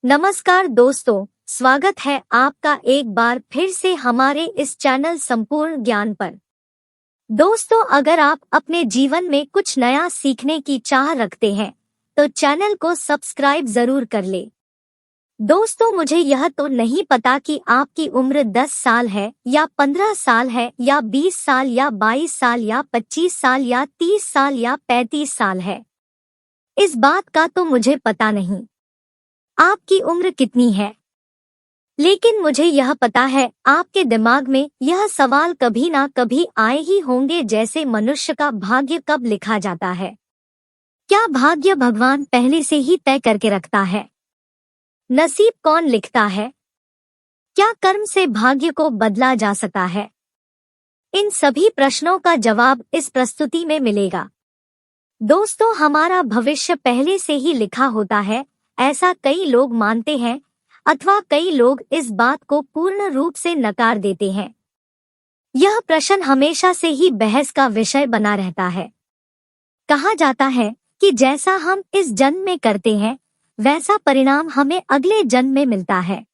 नमस्कार दोस्तों, स्वागत है आपका एक बार फिर से हमारे इस चैनल संपूर्ण ज्ञान पर। दोस्तों, अगर आप अपने जीवन में कुछ नया सीखने की चाह रखते हैं तो चैनल को सब्सक्राइब जरूर कर ले। दोस्तों, मुझे यह तो नहीं पता कि आपकी उम्र 10 साल है या 15 साल है या 20 साल या 22 साल या 25 साल या 30 साल या 35 साल है। इस बात का तो मुझे पता नहीं आपकी उम्र कितनी है, लेकिन मुझे यह पता है आपके दिमाग में यह सवाल कभी ना कभी आए ही होंगे, जैसे मनुष्य का भाग्य कब लिखा जाता है? क्या भाग्य भगवान पहले से ही तय करके रखता है? नसीब कौन लिखता है? क्या कर्म से भाग्य को बदला जा सकता है? इन सभी प्रश्नों का जवाब इस प्रस्तुति में मिलेगा। दोस्तों, हमारा भविष्य पहले से ही लिखा होता है, ऐसा कई लोग मानते हैं, अथवा कई लोग इस बात को पूर्ण रूप से नकार देते हैं। यह प्रश्न हमेशा से ही बहस का विषय बना रहता है। कहा जाता है कि जैसा हम इस जन्म में करते हैं वैसा परिणाम हमें अगले जन्म में मिलता है।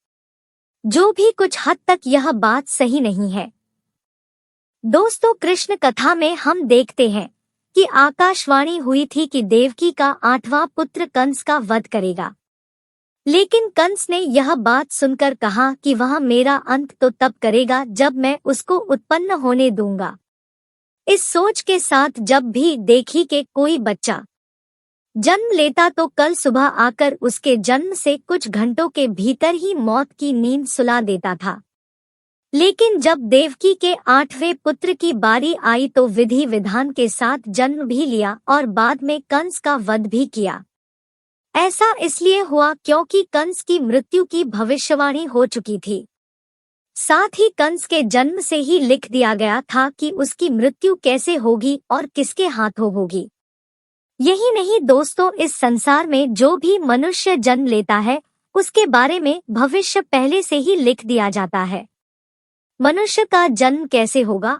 जो भी कुछ हद तक यह बात सही नहीं है। दोस्तों, कृष्ण कथा में हम देखते हैं कि आकाशवाणी हुई थी कि देवकी का 8वां पुत्र कंस का वध करेगा, लेकिन कंस ने यह बात सुनकर कहा कि वह मेरा अंत तो तब करेगा जब मैं उसको उत्पन्न होने दूंगा। इस सोच के साथ जब भी देखी कि कोई बच्चा जन्म लेता तो कल सुबह आकर उसके जन्म से कुछ घंटों के भीतर ही मौत की नींद सुला देता था, लेकिन जब देवकी के 8वें पुत्र की बारी आई तो विधि विधान के साथ जन्म भी लिया और बाद में कंस का वध भी किया। ऐसा इसलिए हुआ क्योंकि कंस की मृत्यु की भविष्यवाणी हो चुकी थी। साथ ही कंस के जन्म से ही लिख दिया गया था कि उसकी मृत्यु कैसे होगी और किसके हाथों होगी। यही नहीं दोस्तों, इस संसार में जो भी मनुष्य जन्म लेता है उसके बारे में भविष्य पहले से ही लिख दिया जाता है। मनुष्य का जन्म कैसे होगा,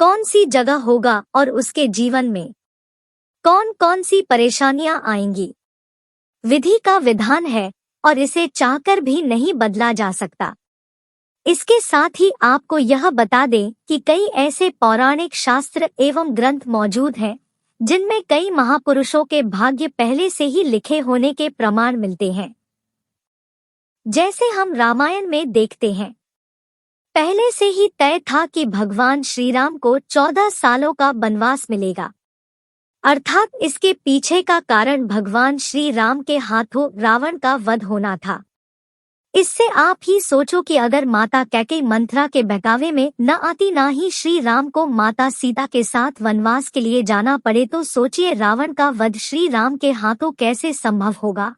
कौन सी जगह होगा और उसके जीवन में कौन कौन सी परेशानियां आएंगी, विधि का विधान है और इसे चाहकर भी नहीं बदला जा सकता। इसके साथ ही आपको यह बता दें कि कई ऐसे पौराणिक शास्त्र एवं ग्रंथ मौजूद हैं जिनमें कई महापुरुषों के भाग्य पहले से ही लिखे होने के प्रमाण मिलते हैं। जैसे हम रामायण में देखते हैं, पहले से ही तय था कि भगवान श्री राम को 14 सालों का वनवास मिलेगा। अर्थात इसके पीछे का कारण भगवान श्री राम के हाथों रावण का वध होना था। इससे आप ही सोचो कि अगर माता कैकेयी मंथरा के बहकावे में न आती, ना ही श्री राम को माता सीता के साथ वनवास के लिए जाना पड़े, तो सोचिए रावण का वध श्री राम के हाथों कैसे संभव होगा।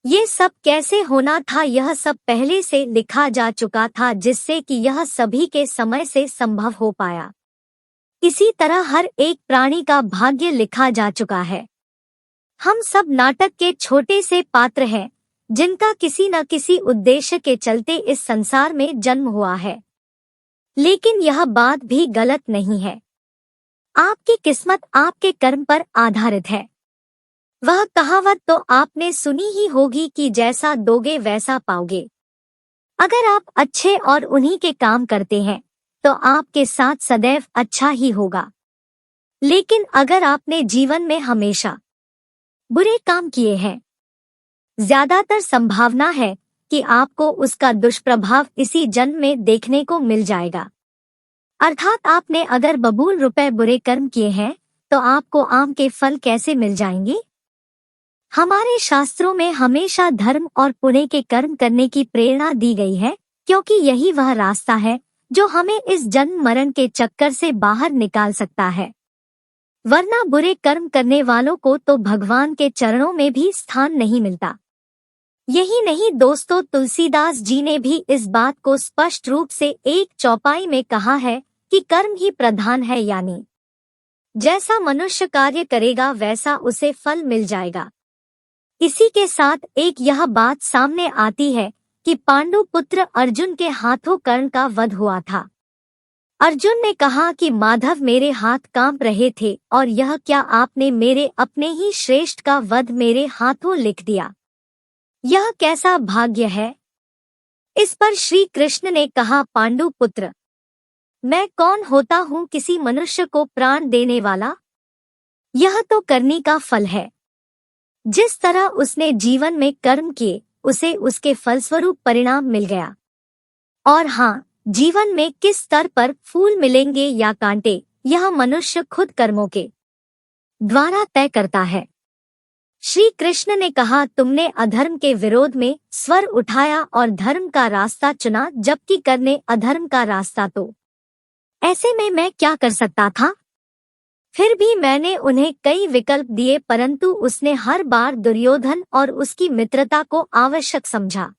ये सब कैसे होना था, यह सब पहले से लिखा जा चुका था, जिससे कि यह सभी के समय से संभव हो पाया। इसी तरह हर एक प्राणी का भाग्य लिखा जा चुका है। हम सब नाटक के छोटे से पात्र हैं जिनका किसी न किसी उद्देश्य के चलते इस संसार में जन्म हुआ है। लेकिन यह बात भी गलत नहीं है। आपकी किस्मत आपके कर्म पर आधारित है। वह कहावत तो आपने सुनी ही होगी कि जैसा दोगे वैसा पाओगे। अगर आप अच्छे और उन्हीं के काम करते हैं तो आपके साथ सदैव अच्छा ही होगा। लेकिन अगर आपने जीवन में हमेशा बुरे काम किए हैं, ज्यादातर संभावना है कि आपको उसका दुष्प्रभाव इसी जन्म में देखने को मिल जाएगा। अर्थात आपने अगर बबूल रुपए बुरे कर्म किए हैं तो आपको आम के फल कैसे मिल जाएंगे। हमारे शास्त्रों में हमेशा धर्म और पुण्य के कर्म करने की प्रेरणा दी गई है, क्योंकि यही वह रास्ता है जो हमें इस जन्म मरण के चक्कर से बाहर निकाल सकता है। वरना बुरे कर्म करने वालों को तो भगवान के चरणों में भी स्थान नहीं मिलता। यही नहीं दोस्तों, तुलसीदास जी ने भी इस बात को स्पष्ट रूप से एक चौपाई में कहा है कि कर्म ही प्रधान है, यानी जैसा मनुष्य कार्य करेगा वैसा उसे फल मिल जाएगा। इसी के साथ एक यह बात सामने आती है कि पांडु पुत्र अर्जुन के हाथों कर्ण का वध हुआ था। अर्जुन ने कहा कि माधव मेरे हाथ कांप रहे थे और यह क्या आपने मेरे अपने ही श्रेष्ठ का वध मेरे हाथों लिख दिया। यह कैसा भाग्य है। इस पर श्री कृष्ण ने कहा, पांडु पुत्र, मैं कौन होता हूँ किसी मनुष्य को प्राण देने वाला। यह तो करनी का फल है। जिस तरह उसने जीवन में कर्म किए उसे उसके फलस्वरूप परिणाम मिल गया। और हाँ, जीवन में किस स्तर पर फूल मिलेंगे या कांटे, यह मनुष्य खुद कर्मों के द्वारा तय करता है। श्री कृष्ण ने कहा, तुमने अधर्म के विरोध में स्वर उठाया और धर्म का रास्ता चुना, जबकि करने अधर्म का रास्ता। तो ऐसे में मैं क्या कर सकता था। फिर भी मैंने उन्हें कई विकल्प दिए, परंतु उसने हर बार दुर्योधन और उसकी मित्रता को आवश्यक समझा।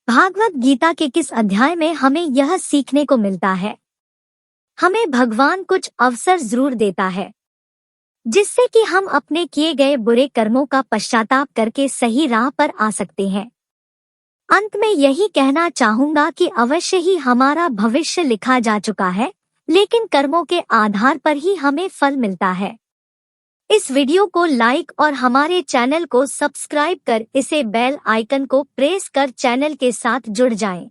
भागवत गीता के किस अध्याय में हमें यह सीखने को मिलता है। हमें भगवान कुछ अवसर जरूर देता है, जिससे कि हम अपने किए गए बुरे कर्मों का पश्चाताप करके सही राह पर आ सकते हैं। अंत में यही कहना चाहूंगा कि अवश्य ही हमारा भविष्य लिखा जा चुका है, लेकिन कर्मों के आधार पर ही हमें फल मिलता है। इस वीडियो को लाइक और हमारे चैनल को सब्सक्राइब कर इसे बेल आइकन को प्रेस कर चैनल के साथ जुड़ जाएं।